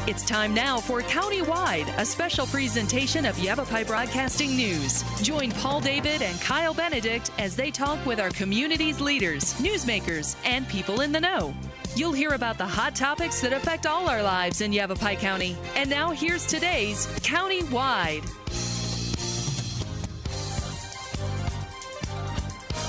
It's time now for Countywide, a special presentation of Yavapai Broadcasting News. Join Paul David and Kyle Benedict as they talk with our community's leaders, newsmakers, and people in the know. You'll hear about the hot topics that affect all our lives in Yavapai County. And now here's today's Countywide.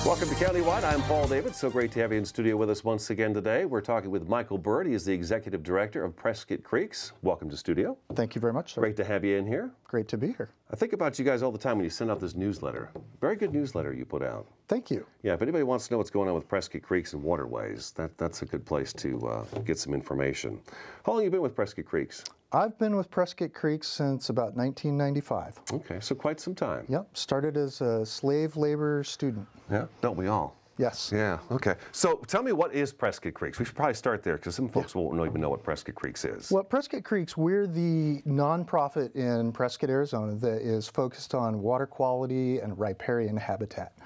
Welcome to Countywide. I'm Paul David. So great to have you in studio with us once again today. We're talking with Michael Bird. He is the Executive Director of Prescott Creeks. Welcome to studio. Thank you very much, sir. Great to have you in here. Great to be here. I think about you guys all the time when you send out this newsletter. Very good newsletter you put out. Thank you. Yeah, if anybody wants to know what's going on with Prescott Creeks and waterways, that's a good place to get some information. How long have you been with Prescott Creeks? I've been with Prescott Creeks since about 1995. Okay, so quite some time. Yep, started as a slave labor student. Yeah, don't we all? Yes. Yeah, okay. So tell me, what is Prescott Creeks? We should probably start there because some folks won't even know what Prescott Creeks is. Well, Prescott Creeks, we're the nonprofit in Prescott, Arizona that is focused on water quality and riparian habitat.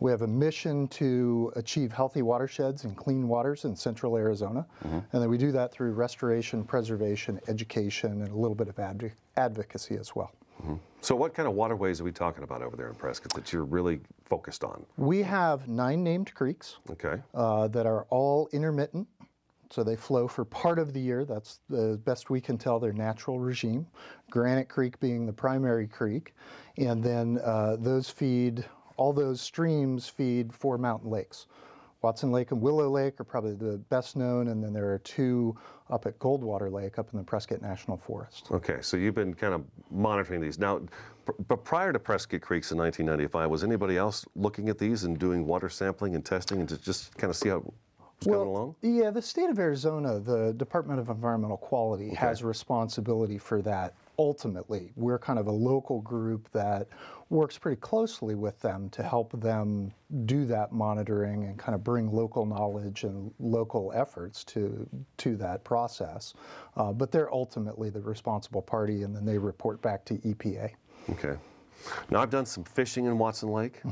We have a mission to achieve healthy watersheds and clean waters in central Arizona, and then we do that through restoration, preservation, education, and a little bit of advocacy as well. So what kind of waterways are we talking about over there in Prescott that you're really focused on? We have 9 named creeks Okay. that are all intermittent. So they flow for part of the year. That's the best we can tell their natural regime. Granite Creek being the primary creek. And then all those streams feed 4 mountain lakes. Watson Lake and Willow Lake are probably the best known, and then there are 2 up at Goldwater Lake up in the Prescott National Forest. Okay, so you've been kind of monitoring these. Now, but prior to Prescott Creeks in 1995, was anybody else looking at these and doing water sampling and testing and to just kind of see how it was coming along? Yeah, the state of Arizona, the Department of Environmental Quality has responsibility for that. Ultimately, we're kind of a local group that works pretty closely with them to help them do that monitoring and kind of bring local knowledge and local efforts to that process. But they're ultimately the responsible party, and then they report back to EPA. Okay. Now, I've done some fishing in Watson Lake.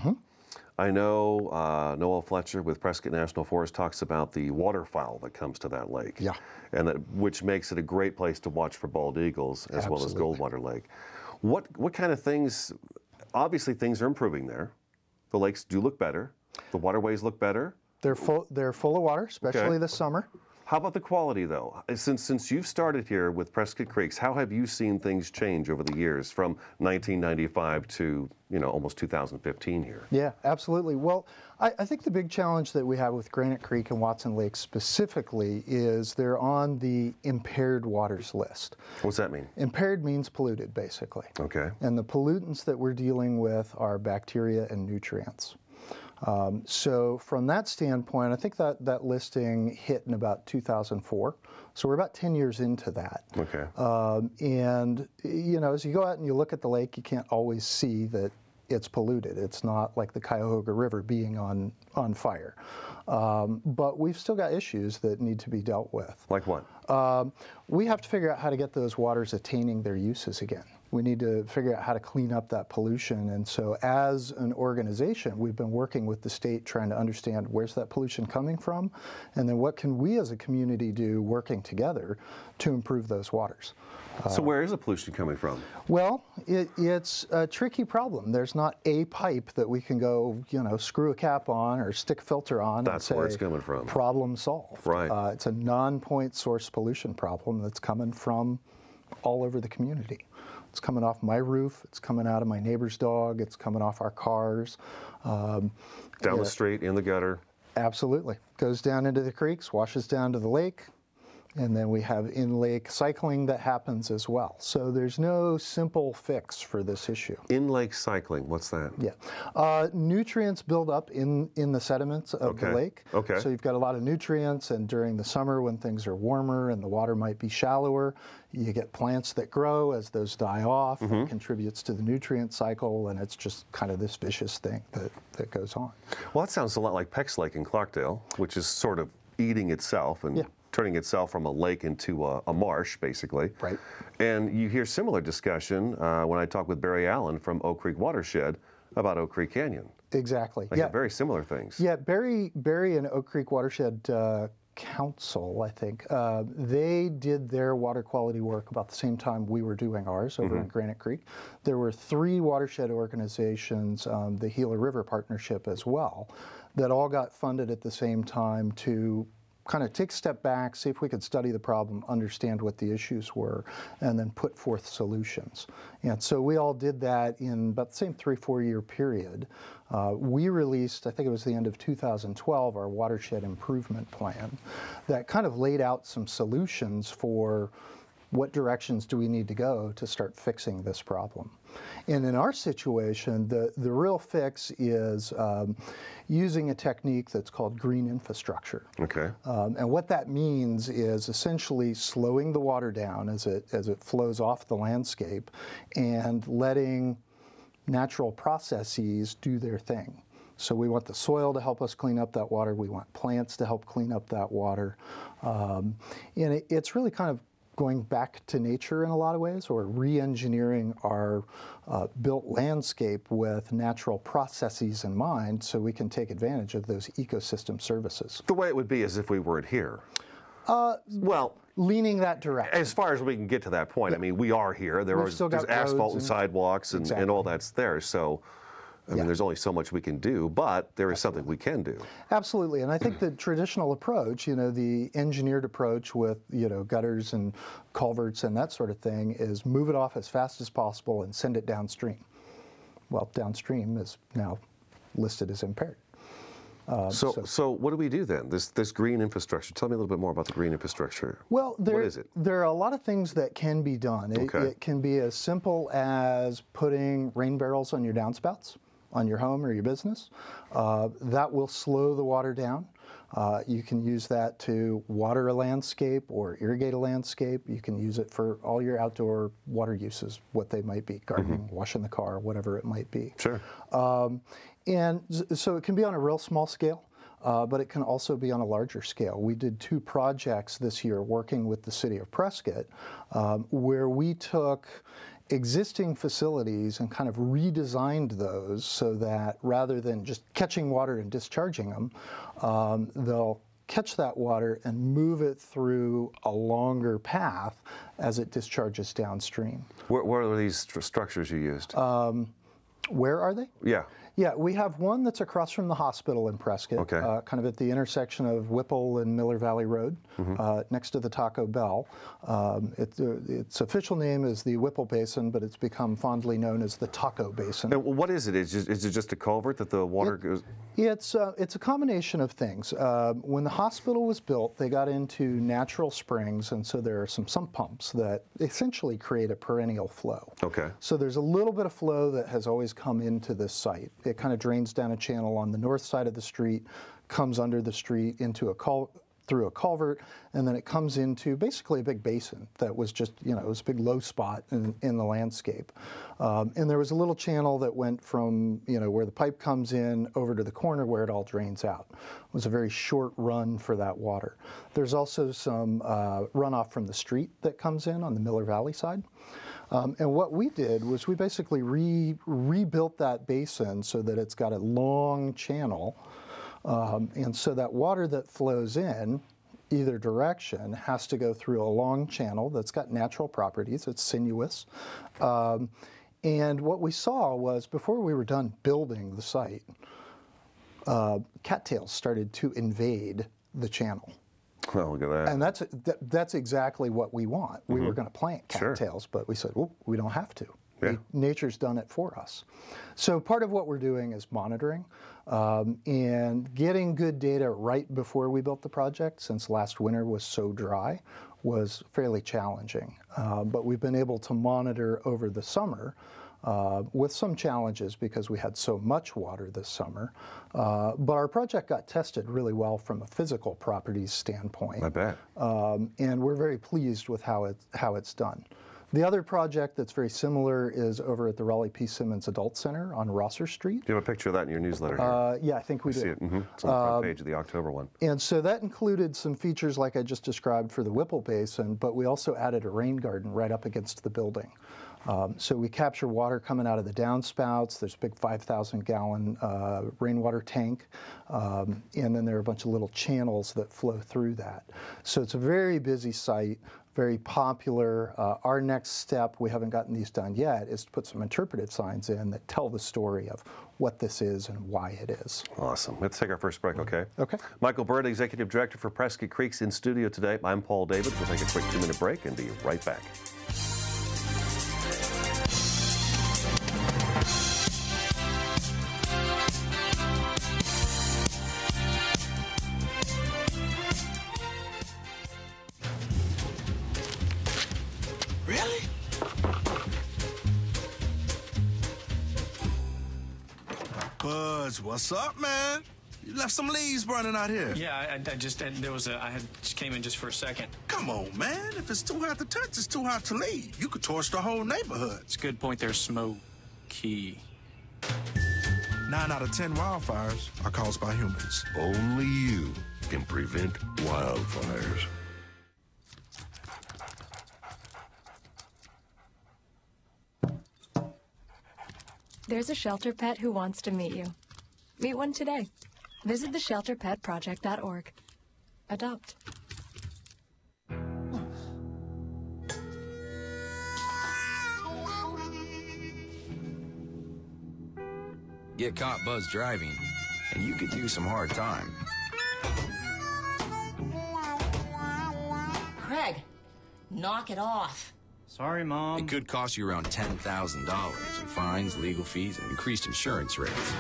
I know Noel Fletcher with Prescott National Forest talks about the waterfowl that comes to that lake. Yeah. And which makes it a great place to watch for bald eagles as well as Goldwater Lake. What kind of things, obviously things are improving there. The lakes do look better. The waterways look better. They're full of water, especially this summer. How about the quality, though? Since you've started here with Prescott Creeks, how have you seen things change over the years from 1995 to, almost 2015 here? Yeah, absolutely. Well, I think the big challenge that we have with Granite Creek and Watson Lake specifically is they're on the impaired waters list. What's that mean? Impaired means polluted, basically. Okay. And the pollutants that we're dealing with are bacteria and nutrients. So from that standpoint, I think that listing hit in about 2004. So we're about 10 years into that. Okay. And, as you go out and you look at the lake, you can't always see that it's polluted. It's not like the Cuyahoga River being on fire. But we've still got issues that need to be dealt with. Like what? We have to figure out how to get those waters attaining their uses again. We need to figure out how to clean up that pollution. And so as an organization, we've been working with the state trying to understand where's that pollution coming from, and then what can we as a community do working together to improve those waters. So where is the pollution coming from? Well, it's a tricky problem. There's not a pipe that we can go, screw a cap on or stick a filter on. That's where it's coming from. Problem solved. Right. It's a non-point source pollution problem that's coming from all over the community. It's coming off my roof, it's coming out of my neighbor's dog, it's coming off our cars. Down the street, in the gutter. Absolutely. Goes down into the creeks, washes down to the lake, and then we have in-lake cycling that happens as well. So there's no simple fix for this issue. In-lake cycling, what's that? Yeah. Nutrients build up in the sediments of the lake. Okay. So you've got a lot of nutrients, and during the summer when things are warmer and the water might be shallower, you get plants that grow. As those die off, it contributes to the nutrient cycle, and it's just kind of this vicious thing that goes on. Well, that sounds a lot like Peck's Lake in Clarkdale, which is sort of eating itself and turning itself from a lake into a marsh, basically. Right. And you hear similar discussion when I talk with Barry Allen from Oak Creek Watershed about Oak Creek Canyon. Exactly. They have very similar things. Yeah, Barry and Oak Creek Watershed Council, I think. They did their water quality work about the same time we were doing ours over in Granite Creek. There were 3 watershed organizations, the Gila River Partnership as well, that all got funded at the same time to kind of take a step back, see if we could study the problem, understand what the issues were, and then put forth solutions. And so we all did that in about the same 3-4 year period. We released, I think it was the end of 2012, our watershed improvement plan that kind of laid out some solutions for what directions do we need to go to start fixing this problem. And in our situation, the real fix is using a technique that's called green infrastructure. Okay. And what that means is essentially slowing the water down as it flows off the landscape and letting natural processes do their thing. So we want the soil to help us clean up that water. We want plants to help clean up that water. And it's really kind of going back to nature in a lot of ways, or re-engineering our built landscape with natural processes in mind so we can take advantage of those ecosystem services. The way it would be as if we weren't here. Well, leaning that direction. As far as we can get to that point, I mean, we are here. There's asphalt and sidewalks and all that's there. So, I mean, there's only so much we can do, but there is something we can do. Absolutely, and I think the traditional approach, you know, the engineered approach with, you know, gutters and culverts and that sort of thing is move it off as fast as possible and send it downstream. Well, downstream is now listed as impaired. So what do we do then? This green infrastructure. Tell me a little bit more about the green infrastructure. Well, what is it? There are a lot of things that can be done. It can be as simple as putting rain barrels on your downspouts on your home or your business. That will slow the water down. You can use that to water a landscape or irrigate a landscape. You can use it for all your outdoor water uses, what they might be, gardening, washing the car, whatever it might be. Sure. And so it can be on a real small scale, but it can also be on a larger scale. We did 2 projects this year working with the city of Prescott where we took existing facilities and kind of redesigned those so that rather than just catching water and discharging them, they'll catch that water and move it through a longer path as it discharges downstream. Where are these structures you used? Where are they? Yeah. Yeah, we have one that's across from the hospital in Prescott, kind of at the intersection of Whipple and Miller Valley Road, next to the Taco Bell. Its official name is the Whipple Basin, but it's become fondly known as the Taco Basin. And what is it? Is it just a culvert that the water goes? It's a combination of things. When the hospital was built, they got into natural springs, and so there are some sump pumps that essentially create a perennial flow. Okay. So there's a little bit of flow that has always come into this site. It kind of drains down a channel on the north side of the street, comes under the street into through a culvert, and then it comes into basically a big basin that was just, you know, it was a big low spot in the landscape. And there was a little channel that went from, you know, where the pipe comes in over to the corner where it all drains out. It was a very short run for that water. There's also some runoff from the street that comes in on the Miller Valley side. And what we did was we basically rebuilt that basin so that it's got a long channel. And so that water that flows in either direction has to go through a long channel that's got natural properties. It's sinuous. And what we saw was before we were done building the site, cattails started to invade the channel. Oh, look at that. And that's exactly what we want. We were going to plant cattails, but we said, well, we don't have to. Yeah. Nature's done it for us. So part of what we're doing is monitoring and getting good data right before we built the project, since last winter was so dry, was fairly challenging. But we've been able to monitor over the summer with some challenges because we had so much water this summer. But our project got tested really well from a physical properties standpoint. I bet. And we're very pleased with how it's done. The other project that's very similar is over at the Raleigh P. Simmons Adult Center on Rosser Street. Do you have a picture of that in your newsletter here? Yeah, I think we do. See it. It's on the front page of the October one. And so that included some features like I just described for the Whipple Basin, but we also added a rain garden right up against the building. So we capture water coming out of the downspouts. There's a big 5,000-gallon rainwater tank, and then there are a bunch of little channels that flow through that. So it's a very busy site, very popular. Our next step, we haven't gotten these done yet, is to put some interpretive signs in that tell the story of what this is and why it is. Awesome. Let's take our first break, okay? Okay. Michael Bird, Executive Director for Prescott Creeks, in studio today. I'm Paul David. We'll take a quick 2-minute break and be right back. Buzz, what's up, man? You left some leaves burning out here. Yeah, I just came in just for a second. Come on, man. If it's too hot to touch, it's too hot to leave. You could torch the whole neighborhood. It's a good point there, Smokey. 9 out of 10 wildfires are caused by humans. Only you can prevent wildfires. There's a shelter pet who wants to meet you. Meet one today. Visit theshelterpetproject.org. Adopt. Get caught buzz driving, and you could do some hard time. Craig, knock it off. Sorry, Mom. It could cost you around $10,000 in fines, legal fees, and increased insurance rates.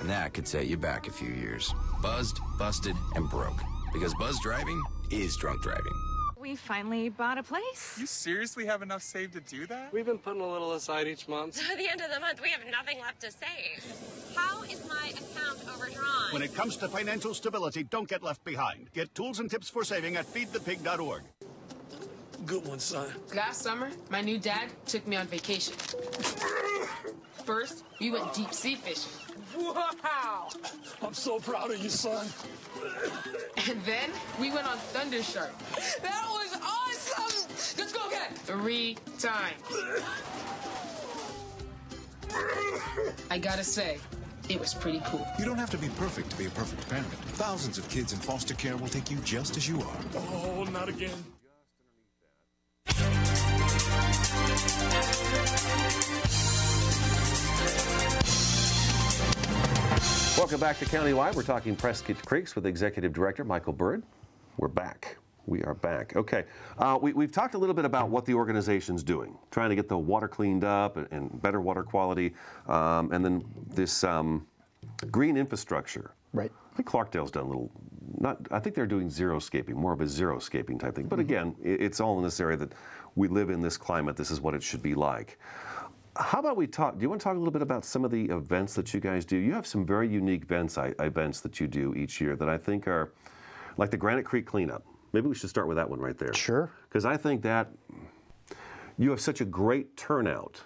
And that could set you back a few years. Buzzed, busted, and broke. Because buzz driving is drunk driving. We finally bought a place. You seriously have enough saved to do that? We've been putting a little aside each month. At the end of the month, we have nothing left to save. How is my account overdrawn? When it comes to financial stability, don't get left behind. Get tools and tips for saving at feedthepig.org. Good one, son. Last summer, my new dad took me on vacation. First, we went deep sea fishing. Wow! I'm so proud of you, son. And then we went on Thunder Shark. That was awesome! Let's go again! 3 times. I gotta say, it was pretty cool. You don't have to be perfect to be a perfect parent. Thousands of kids in foster care will take you just as you are. Oh, not again. Welcome back to Countywide. We're talking Prescott Creeks with Executive Director Michael Bird. We're back. We are back. Okay. We've talked a little bit about what the organization's doing, trying to get the water cleaned up and better water quality, and then this green infrastructure. Right. I think Clarkdale's done a little, I think they're doing xeriscaping, more of a xeriscaping type thing. But again, it's all in this area that we live in this climate. This is what it should be like. How about we talk, do you want to talk a little bit about some of the events that you guys do? You have some very unique events that you do each year that I think are, like the Granite Creek Cleanup. Maybe we should start with that one right there. Sure. Because I think that you have such a great turnout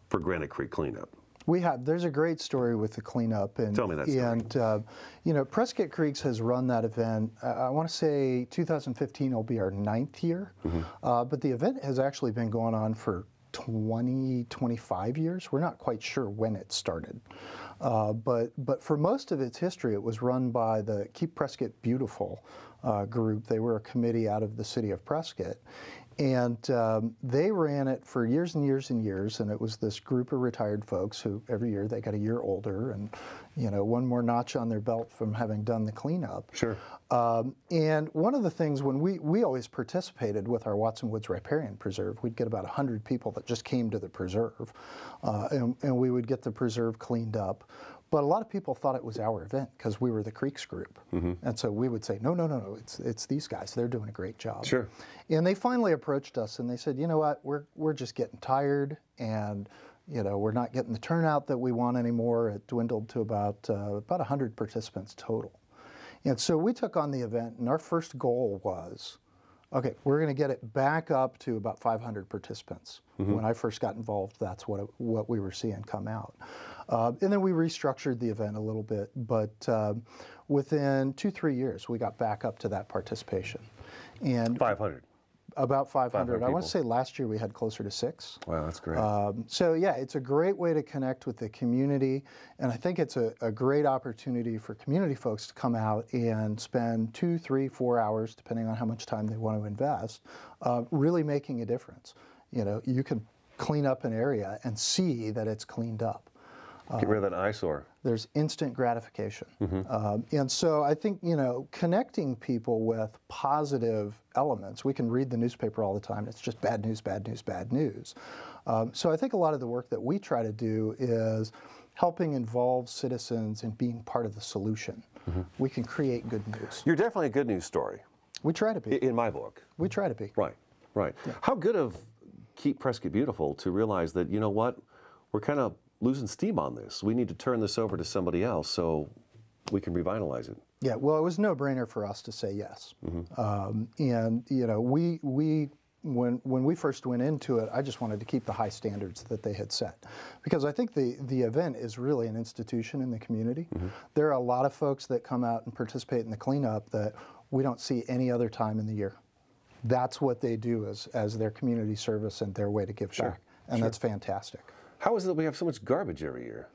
for Granite Creek Cleanup. There's a great story with the cleanup. And, tell me that story. And, Prescott Creeks has run that event, I want to say 2015 will be our 9th year. But the event has actually been going on for 20, 25 years. We're not quite sure when it started. But for most of its history, it was run by the Keep Prescott Beautiful group. They were a committee out of the city of Prescott. And they ran it for years and years and years, and it was this group of retired folks who every year they got a year older and, one more notch on their belt from having done the cleanup. Sure. And one of the things when we always participated with our Watson Woods Riparian Preserve, we'd get about 100 people that just came to the preserve, and we would get the preserve cleaned up. But a lot of people thought it was our event because we were the Creeks group. And so we would say, no, it's these guys. They're doing a great job. Sure. And they finally approached us and they said, you know what, we're just getting tired and, we're not getting the turnout that we want anymore. It dwindled to about 100 participants total. And so we took on the event and our first goal was Okay, we're going to get it back up to about 500 participants. When I first got involved, that's what we were seeing come out. And then we restructured the event a little bit, but within 2-3 years, we got back up to that participation. And 500. About 500. 500 I want to people. say last year we had closer to 6. Wow, that's great. So yeah, it's a great way to connect with the community, and I think it's a great opportunity for community folks to come out and spend 2, 3, 4 hours, depending on how much time they want to invest, really making a difference. You know, you can clean up an area and see that it's cleaned up. Get rid of that eyesore. There's instant gratification. And so I think, you know, connecting people with positive elements, we can read the newspaper all the time, it's just bad news, bad news, bad news. So I think a lot of the work that we try to do is helping involve citizens in being part of the solution. We can create good news. You're definitely a good news story. We try to be. In my book. We try to be. Right, right. Yeah. How good of Keep Prescott Beautiful to realize that, you know what, we're kind of losing steam on this. We need to turn this over to somebody else so we can revitalize it. Yeah, well, it was no brainer for us to say yes. And you know, when we first went into it, I just wanted to keep the high standards that they had set, because I think the event is really an institution in the community. There are a lot of folks that come out and participate in the cleanup that we don't see any other time in the year. That's what they do as their community service and their way to give back, and that's fantastic. How is it that we have so much garbage every year?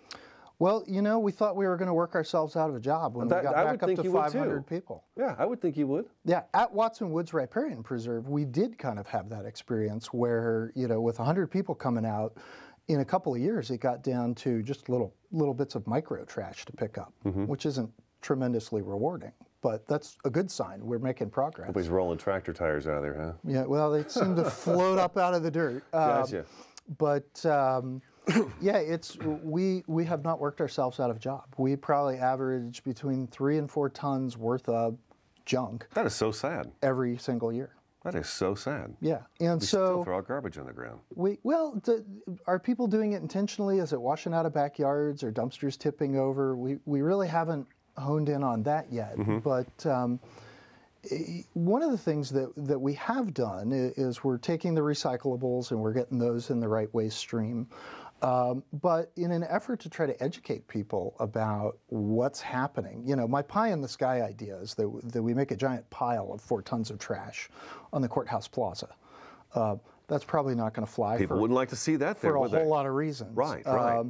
Well, you know, we thought we were going to work ourselves out of a job when we got back up to 500 people. Yeah, I would think you would. Yeah, at Watson Woods Riparian Preserve, we did kind of have that experience where, you know, with 100 people coming out, in a couple of years, it got down to just little bits of micro trash to pick up, which isn't tremendously rewarding. But that's a good sign. We're making progress. Nobody's rolling tractor tires out of there, huh? Yeah, well, they seem to float up out of the dirt. Gotcha. But yeah, we have not worked ourselves out of a job. We probably average between 3 and 4 tons worth of junk. That is so sad. Every single year. That is so sad. Yeah, and we so still throw out garbage on the ground. Are people doing it intentionally? Is it washing out of backyards or dumpsters tipping over? We really haven't honed in on that yet. But one of the things that we have done is we're taking the recyclables and we're getting those in the right waste stream. But in an effort to try to educate people about what's happening, you know, my pie in the sky idea is that we make a giant pile of 4 tons of trash on the courthouse plaza. That's probably not going to fly. People wouldn't like to see that there, for a whole lot of reasons. Right, right.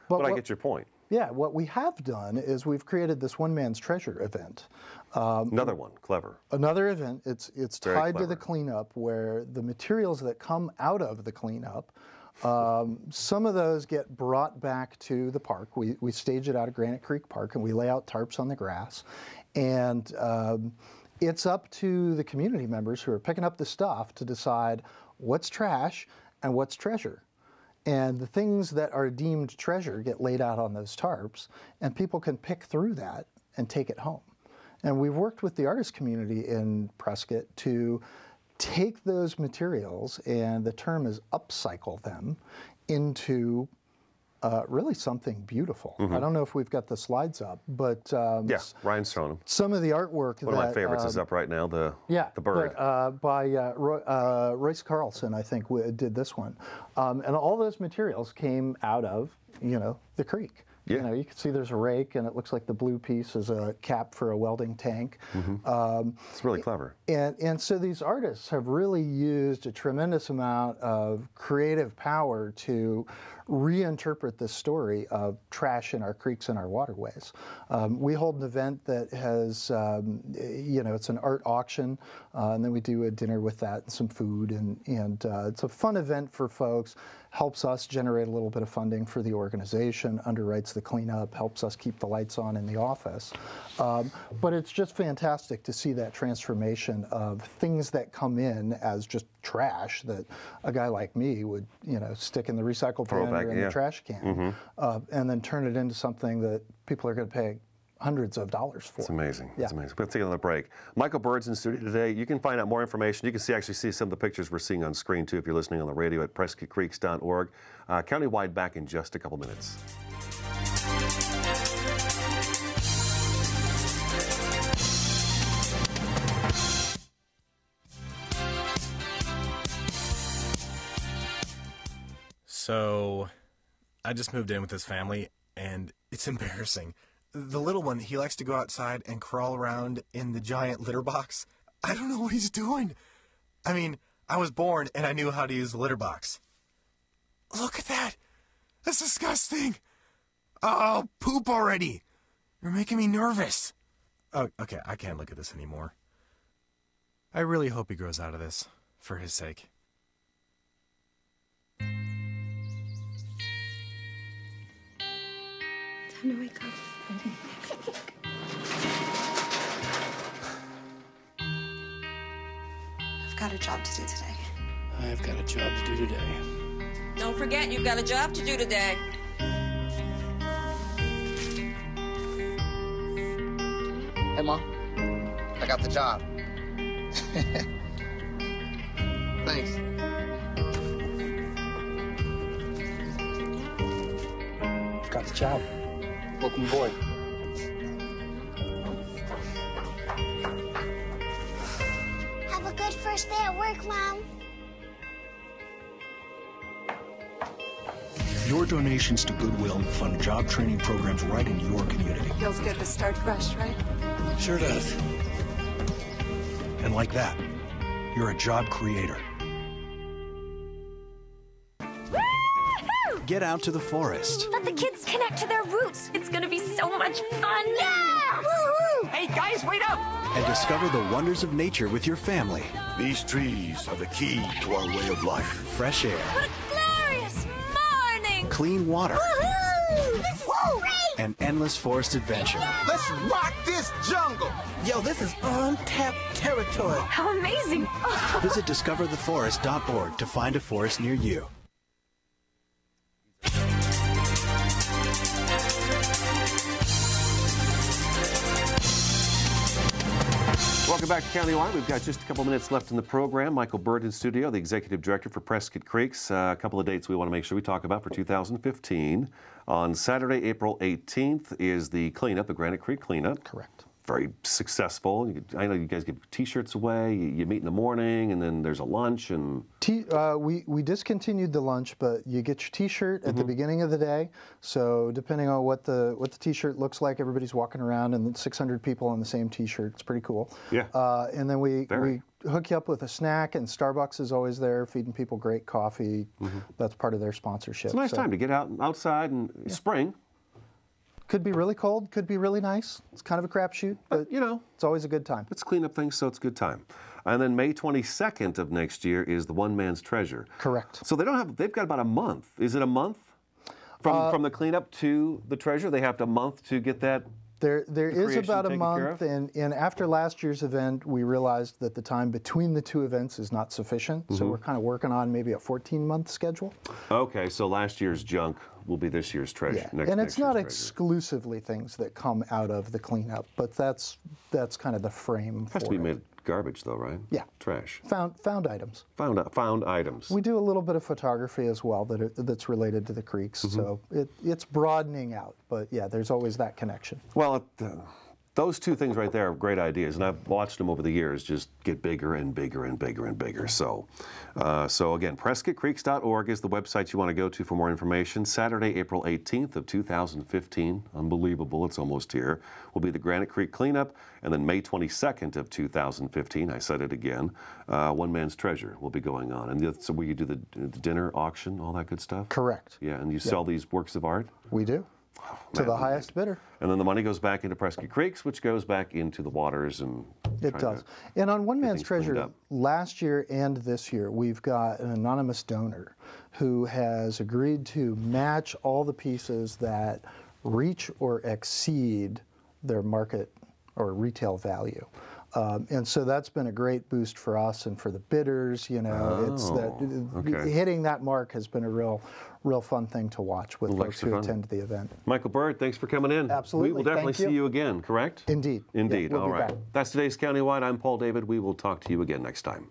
But I get your point. Yeah, what we have done is we've created this one man's treasure event. Another one, clever. Another event. It's tied clever to the cleanup, where the materials that come out of the cleanup, some of those get brought back to the park. We stage it out at Granite Creek Park, and we lay out tarps on the grass. And it's up to the community members who are picking up the stuff to decide what's trash and what's treasure. And the things that are deemed treasure get laid out on those tarps, and people can pick through that and take it home. And we've worked with the artist community in Prescott to take those materials, and the term is upcycle them into really something beautiful. I don't know if we've got the slides up, but yeah, Ryan's showing them. Some of the artwork. One of my favorites is up right now. The bird by Royce Carlson, I think, did this one, and all those materials came out of the creek. Yeah. You know, you can see there's a rake, and it looks like the blue piece is a cap for a welding tank. It's really clever. And so these artists have really used a tremendous amount of creative power to reinterpret the story of trash in our creeks and our waterways. We hold an event that has, it's an art auction, and then we do a dinner with that and some food, and it's a fun event for folks. Helps us generate a little bit of funding for the organization, underwrites the cleanup, helps us keep the lights on in the office. But it's just fantastic to see that transformation of things that come in as just trash that a guy like me would, stick in the recycle bin or in the trash can, and then turn it into something that people are going to pay hundreds of dollars for. It's amazing. Yeah. It's amazing. Let's take another break. Michael Bird's in studio today. You can find out more information. You can actually see some of the pictures we're seeing on screen too if you're listening on the radio at PrescottCreeks.org. Countywide back in just a couple minutes. So, I just moved in with this family, and it's embarrassing. The little one, he likes to go outside and crawl around in the giant litter box. I don't know what he's doing. I mean, I was born and I knew how to use the litter box. Look at that. That's disgusting. Oh, poop already. You're making me nervous. Oh, okay, I can't look at this anymore. I really hope he grows out of this, for his sake. Time to wake up. I've got a job to do today. I've got a job to do today. Don't forget, you've got a job to do today. Hey, Mom. I got the job. Thanks. Got the job. Welcome aboard. Have a good first day at work, Mom. Your donations to Goodwill fund job training programs right in your community. Feels good to start fresh, right? Sure does. And like that, you're a job creator. Get out to the forest Let the kids connect to their roots. It's gonna be so much fun. Yeah! Woo-hoo! Hey, guys, wait up! and discover the wonders of nature with your family. These trees are the key to our way of life. Fresh air. What a glorious morning! Clean water. Woohoo! This is great! An endless forest adventure. Let's rock this jungle! Yo, this is untapped territory. How amazing! Visit discovertheforest.org to find a forest near you. Welcome back to Countywide. We've got just a couple minutes left in the program. Michael Bird in studio, the executive director for Prescott Creeks. A couple of dates we want to make sure we talk about for 2015. On Saturday, April 18th is the cleanup, the Granite Creek cleanup. Correct. Very successful. I know you guys give T-shirts away. You meet in the morning, and then there's a lunch. And we discontinued the lunch, but you get your T-shirt at the beginning of the day. So depending on what the T-shirt looks like, everybody's walking around, and 600 people on the same T-shirt. It's pretty cool. Yeah. And then we hook you up with a snack, and Starbucks is always there, feeding people great coffee. That's part of their sponsorship. It's a nice time to get outside and spring. Could be really cold, could be really nice. It's kind of a crapshoot, but you know, it's always a good time. Let's clean up things so it's a good time. And then May 22nd of next year is the One Man's Treasure. Correct. So they've got about a month. Is it a month from the cleanup to the treasure? They have a month to get that. There is about a month, and after last year's event, we realized that the time between the two events is not sufficient, so we're kind of working on maybe a 14-month schedule. Okay, so last year's junk will be this year's treasure. Yeah. And it's not exclusively things that come out of the cleanup, but that's kind of the frame for it. Has to be made garbage, though, right? Yeah. Trash. Found items. Found items. We do a little bit of photography as well that's related to the creeks, so it's broadening out. But yeah, there's always that connection. Well, those two things right there are great ideas, and I've watched them over the years just get bigger and bigger and bigger and bigger. So again, PrescottCreeks.org is the website you want to go to for more information. Saturday, April 18th of 2015, unbelievable, it's almost here, will be the Granite Creek cleanup, and then May 22nd of 2015, I said it again, One Man's Treasure will be going on. And so where you do the dinner, auction, all that good stuff? Correct. Yeah, and you sell these works of art? We do. To the highest bidder. And then the money goes back into Prescott Creeks, which goes back into the waters. And it does. And on One Man's Treasure, last year and this year, we've got an anonymous donor who has agreed to match all the pieces that reach or exceed their market or retail value. And so that's been a great boost for us and for the bidders. You know, hitting that mark has been a real fun thing to watch with folks who attend the event. Michael Bird, thanks for coming in. Absolutely. We will definitely see you again, correct? Indeed. Indeed. Yeah, we'll all be right. back. That's today's Countywide. I'm Paul David. We will talk to you again next time.